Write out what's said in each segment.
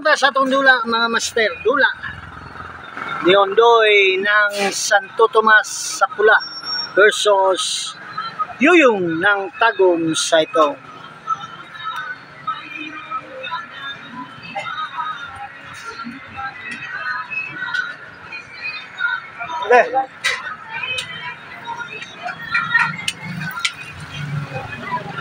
suporta sa atong dula mga master. Dula ni Ondoy ng Santo Tomas sa pula versus Yuyong ng Tagum sa ito.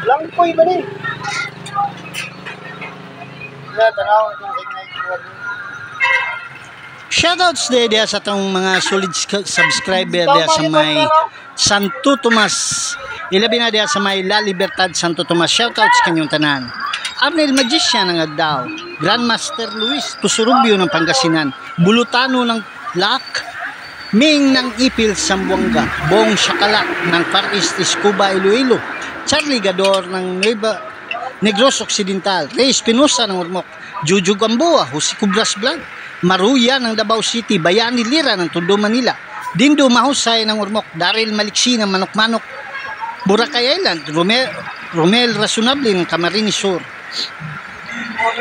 Langkoy ba ni? Shoutouts dia sa itong mga solid subscriber dia sa may Santo Tomas. Ilabi na dia sa may La Libertad Santo Tomas. Shoutouts kanyong tanan. Arnel Magician ng Agdao. Grandmaster Luis Tusurubio ng Pangasinan. Bulutano ng Lak. Ming ng Ipil Sambuanga. Bong Shakalak ng Far East Escuba Iloilo. Charlie Gador ng Negros Occidental. Rey Espinosa ng Ormoc. Juju Gamboa, Jose Cubras Blanc. Maruya ng Davao City. Bayani Lira ng Tondo Manila. Dindo Mahusay ng Ormoc. Daryl Maliksi ng Manok-Manok. Boracay Island. Romel Rasunable ng Camarines Sur.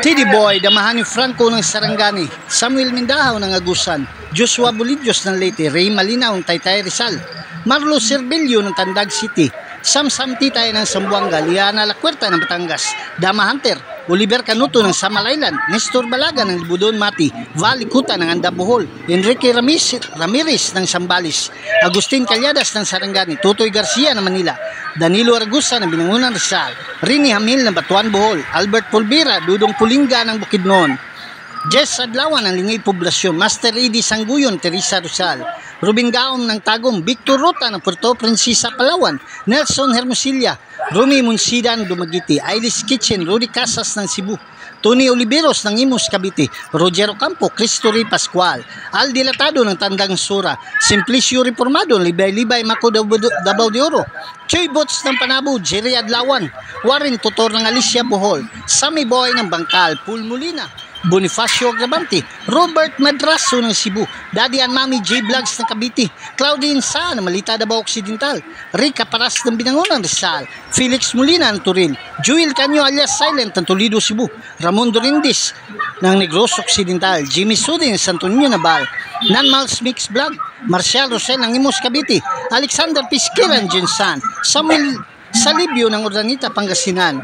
Teddy Boy Damahani Franco ng Sarangani. Samuel Mindahaw ng Agusan. Joshua Bulidios ng Leyte. Ray Malinaw ng Taytay Rizal. Marlo Servilio ng Tandag City. Sam Titay ng Sambuanga. Liana Lacuerta ng Batangas. Dama Hunter. Oliver Canuto ng Samal Island. Nestor Balaga ng Libudon Mati. Vali Kuta ng Andabohol. Enrique Ramirez ng Sambales. Agustin Calyadas ng Sarangani. Tutoy Garcia ng Manila. Danilo Argusa ng Binangunan Rizal. Rini Hamil ng Batuan Bohol. Albert Pulvira. Dudong Pulinga ng Bukidnon. Jess Adlawan ng Lingay Poblasyon. Master Edie Sangguyon, Teresa Rosal. Ruben Gaom ng Tagum. Victor Rota ng Puerto Princesa, Palawan. Nelson Hermosilla. Rumi Munsida ng Dumaguete. Ailis Kitchen. Rudy Casas ng Cebu. Tony Oliveros ng Imus, Cavite. Roger Ocampo. Cristo Rey Pascual. Al Dilatado ng Tandang Sura. Simplicio Reformado. Libay-Libay Mako Davao de Oro. Choy Bots ng Panabo. Jerry Adlawan. Warren Tutor ng Alicia Bohol. Sammy Boy ng Bangkal. Paul Molina. Bonifacio Agravante, Robert Madraso ng Cebu, Daddy and Mami J Vlogs ng Cavite, Claudine Sa ng Malita Davao Occidental, Rica Paras ng Binangonan Rizal, Felix Molina ng Turil, Joel Canyo alias Silent ng Toledo Cebu, Ramon Dorindis ng Negros Occidental, Jimmy Sudi ng Santo Niño Nabal, Nan Mals Mix Vlog, Marcial Rosel ng Imus Cavite, Alexander Pisquera ng Jinsan, Samuel Salibio ng Urdanita Pangasinan,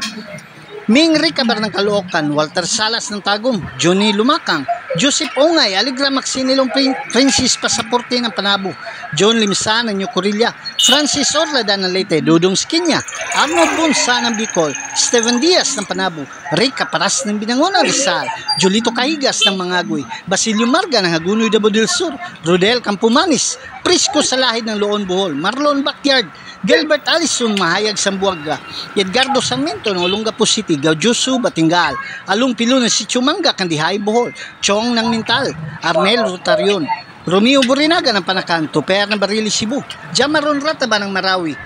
Ming Ricabar ng Caloocan, Walter Salas ng Tagum, Johnny Lumakang, Joseph Ongay, Aligra Maxinilong Francis Pasaporte ng Panabo, John Limsa ng New Corilla, Francis Orlada ng Leyte, Dudong Skinya, Arnold Bunsa ng Bicol, Steven Diaz ng Panabo, Rica Paras ng Binangonan Rizal, Julito Cahigas ng Mangagoy, Basilio Marga ng Hagunoy Davao del Sur, Rodel Campomanis, Prisco Salahid ng Loon Bohol, Marlon Backyard, Gilbert Alison Mahayag Sambuanga, Edgardo Sarmiento ng Olongapo City, Gaujusu Batingal, Along Pilo ng Sichumanga Kandihay Bohol, Chong ng Mintal, Arnel Rotarion, Romeo Borinaga ng Panakan, Tuper ng Barili Cebu, Jamaron Rataba ng Marawi,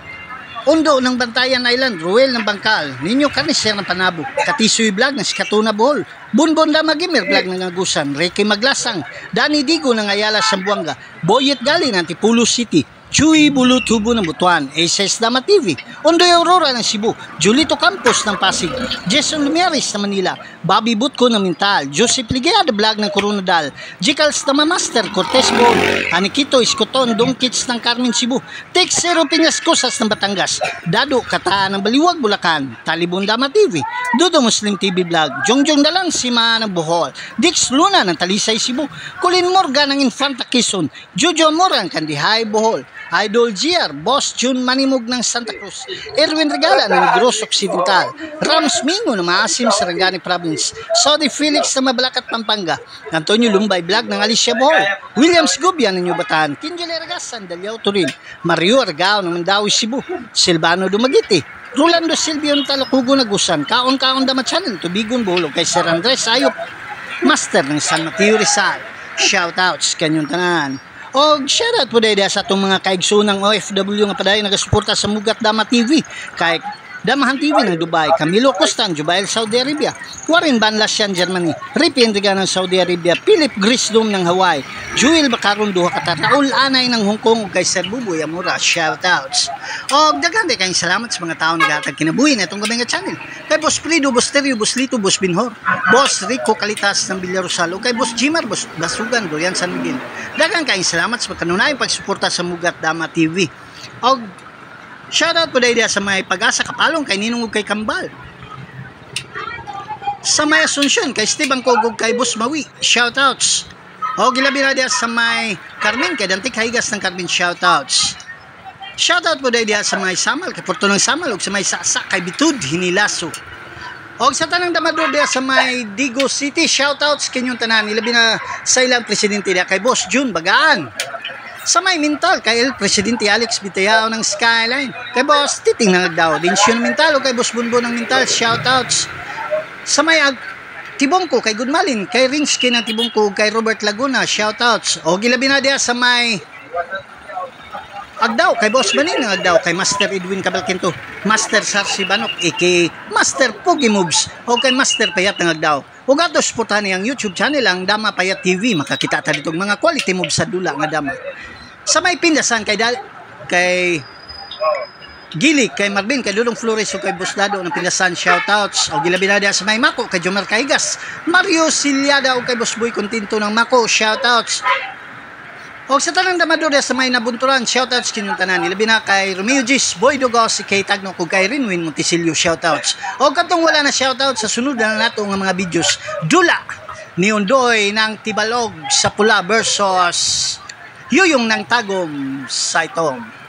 Ondo ng Bantayan Island, Ruel ng Bangkal, Ninyo Carnicer ng Panabo, Katisoy Vlog ng Sikatuna Bohol, Bunbon Damagimer Vlog ng Agusan, Ricky Maglasang, Danny Digo ng Ayala Sambuanga, Boyet Gali ng Antipolo City, Chuy Bulutubo ng Butuan, Aces Dama TV, Ondoy Aurora ng Cebu, Julito Campos ng Pasig, Jason Lumiaris ng Manila, Bobby Butko ng Mintal, Joseph Ligea de Vlog ng Coronadal, Jicals na Master Cortez Ball, Anikito Iskoton, Dongkits ng Carmen Cebu, Tex Zero Piñas Cosas ng Batangas, Dado Kataan ng Baliwag Bulacan, Talibon Dama TV, Dudo Muslim TV Vlog, Jongjong Dalang Sima ng Bohol, Dix Luna ng Talisay Cebu, Colin Morgan ng Infanta Quezon, Jojo Mora ng Kandihay Bohol, Idol GR, Boss June Manimog ng Santa Cruz, Erwin Regala ng Negros Occidental, Rams Mingo ng Maasim Sarangani Province, Saudi Felix ng Mabalacat Pampanga, Antonio Lumbay Vlog ng Alicia Bohol, Williams Gubian ng Yubatan, Kinjole Ragasan, Dalyao Turin, Mario Argao ng Mandawi Cebu, Silvano Dumaguete, Rolando Silvio ng Talakugo Nagusan, Kaon Dama Channel, Tubigon Bohol, kay Sir Andres Ayop, Master ng San Mateo Rizal. Shoutouts kanyong tanan. O shoutout po dahil sa itong mga kaigsunang OFW nga padayon nagasuporta sa Mugat Dama TV. Kay Damahan TV ng Dubai, Camilo Costan, Jubail, Saudi Arabia, Warren Banlasyan, Germany, Ripi Enriga ng Saudi Arabia, Philip Grisdom ng Hawaii, Jewel Bacaron, Duha, Qatar, Raul Anay ng Hong Kong, kay Sir Buboy Amura, shoutouts. O daghan kayong salamat sa mga tao naghatag kinabuhi na itong gabay nga channel. Kay Boss Frido, Boss Terio, Boss Lito, Boss Binhor, Boss Rico Kalitas ng Villarosalo, kay Boss Jimar, Boss Basugan, Dorian San Miguel. Daghan kayong salamat sa pagkanunayang pagsuporta sa Mugat Dama TV. O shoutout po dahil sa may Pag-asa Kapalong, kay Ninong ug kay Kambal. Sa may Asunsyon, kay Steve Angkogog, kay Boss Mawi, shoutouts. O gilabi na diya sa may Carmen, kay Dantik Haigas ng Carmen, shoutouts. Shoutout po dahil diya sa may Samal, kay Porto ng Samal, ug sa may Sasa, kay Bitud Hinilaso. O sa tanang damador diya sa may Digo City, shoutouts kinyong tanan, ilabi na sa ilang presidente diya, kay Boss June Bagaan. Sa may Mental, kay El Presidente Alex Bitayao ng Skyline, kay Boss Titing ng Agdao, Dinsyon Mental, o kay Boss Bunbo ng Mental, shoutouts. Sa may Tibongko, kay Goodmalin, kay Rinsky ng Tibongko, kay Robert Laguna, shoutouts. O gilabi na diya sa may Agdao, kay Boss Banin ng Agdao, kay Master Edwin Cabalquinto, Master Sarsi Banok, Master Pogi Moves, o kay Master Payat ng Agdao. Ug ato suportahan niyang YouTube channel ang Dama Payat TV, makakita ta ditong mga quality moves sa dula nga dama. Sa may Pindasan, kay Gili, kay Marvin, kay Dudong Flores, o kay Boss Dado ng Pindasan, shoutouts. O gilabi na diya sa may Mako, kay Jomar Caigas, Mario Siliada, o kay Boss Boy Continto ng Mako, shoutouts. O sa tanang damador sa may Nabunturan, shoutouts kinyong tanan. Ilabi na kay Romeo Gis, Boy Dugos, si kay Tagno, kung kay Rinwin Montisilio, shoutouts. O katong wala na shoutouts, sa sunod na nato nga mga videos, Dula ni Undoy ng Tibalog sa Pula versus Yuyong ng Tagom sa Itom.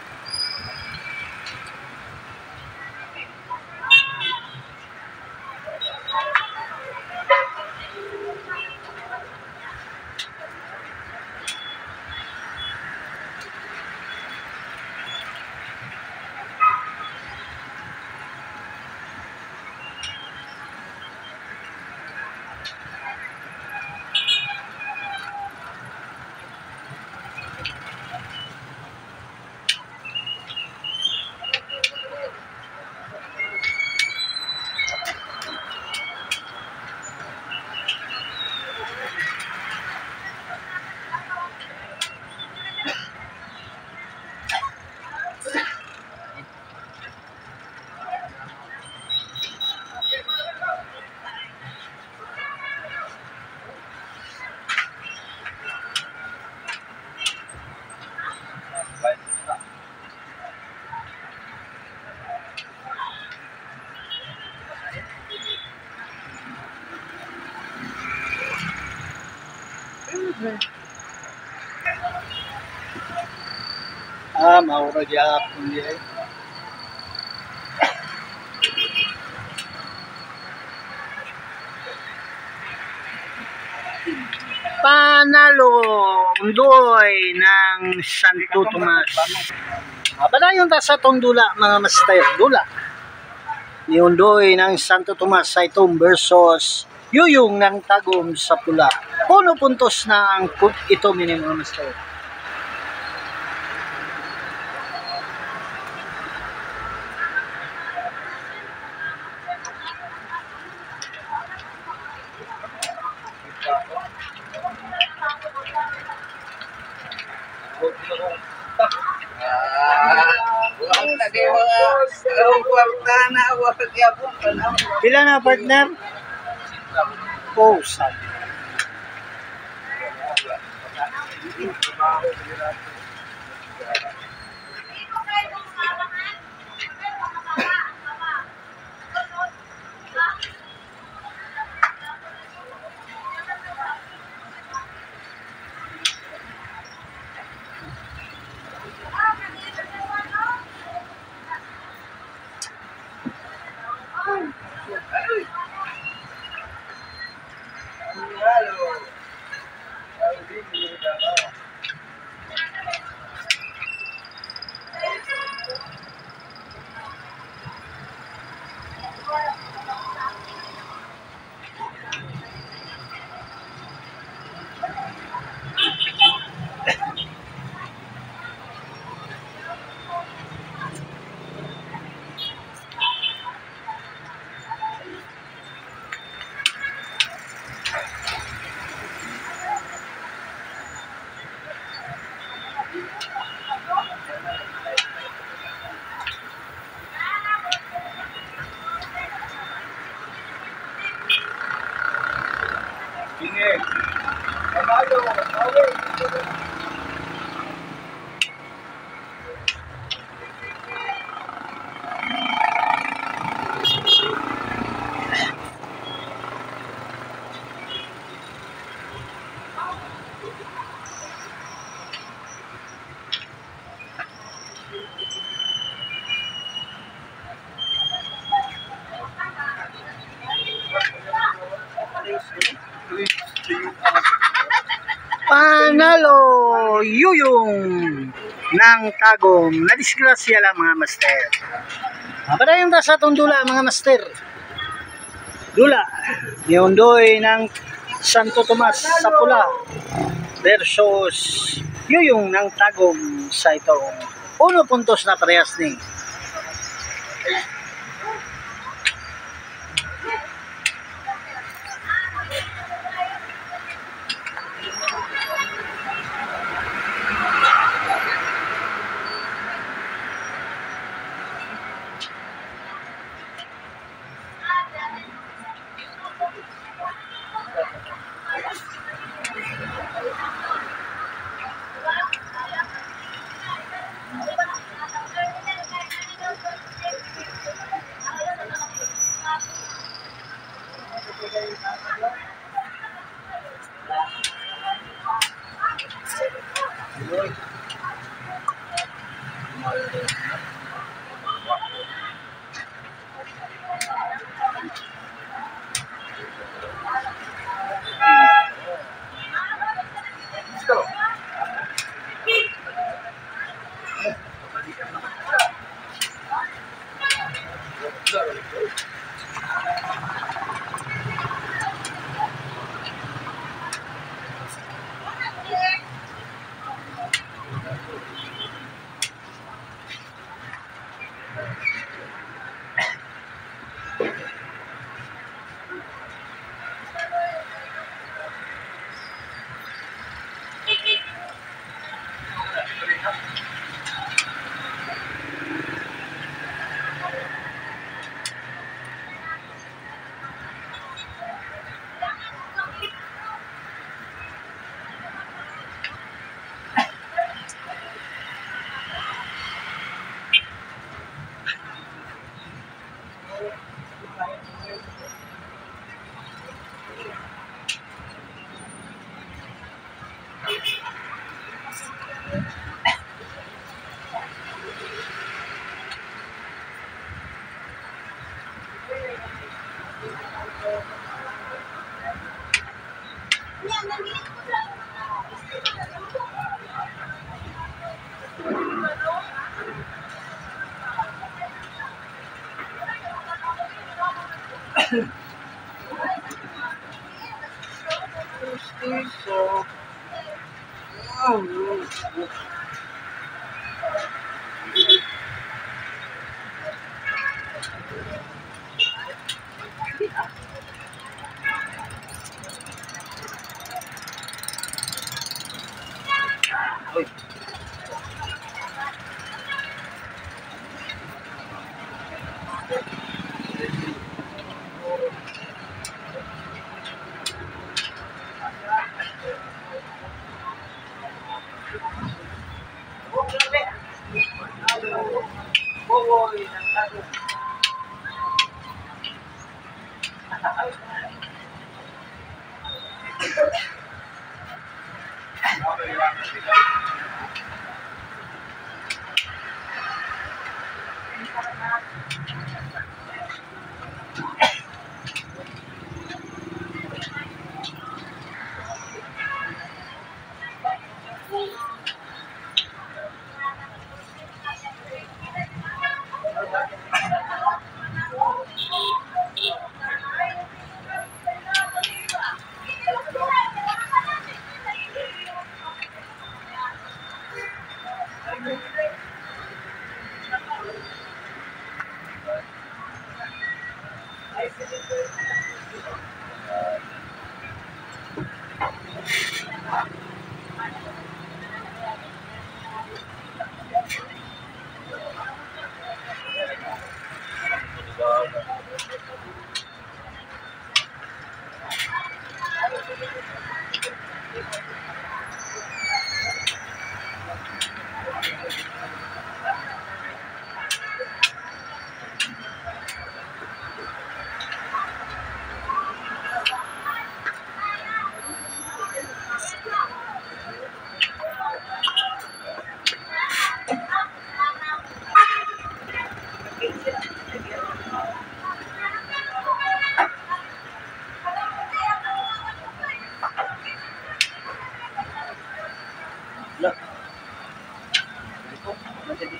Mauro Japon dia. Panalo Undoy ng Santo Tomas. Padayon ta sa tong dula mga master, dula ni Undoy ng Santo Tomas sa Itom versus Yuyong ng Tagom sa Pula. 1 puntos na ang Itom ni mga master. Pila na partner? Oh, sad. Panalo Yuyong ng Tagum. Nadisgrasya lang mga master. Mapadayon ta sa itong dula mga master. Dula. Yundoy ng Santo Tomas sa pula versus Yuyong ng Tagum sa itong 1 puntos na parehas ni.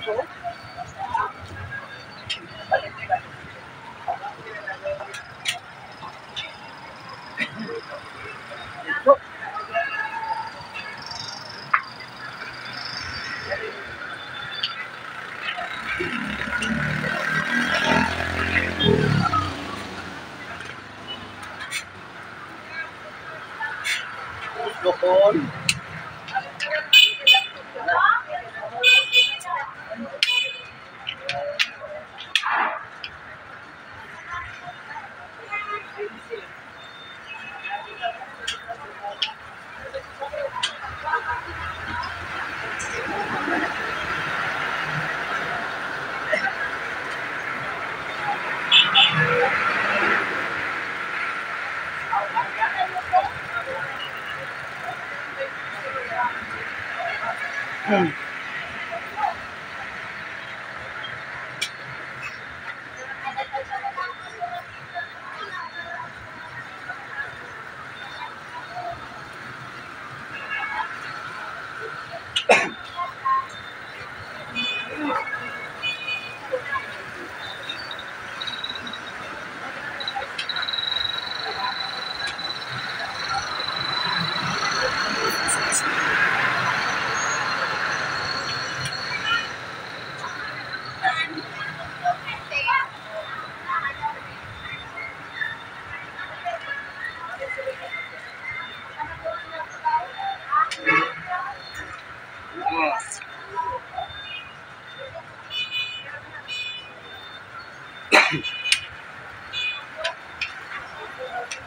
Lokon.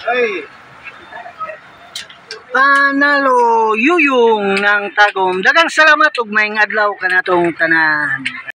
Ay. Panalo yuyong ng tagom. Dagang salamat ug maayong adlaw kanatong tanan.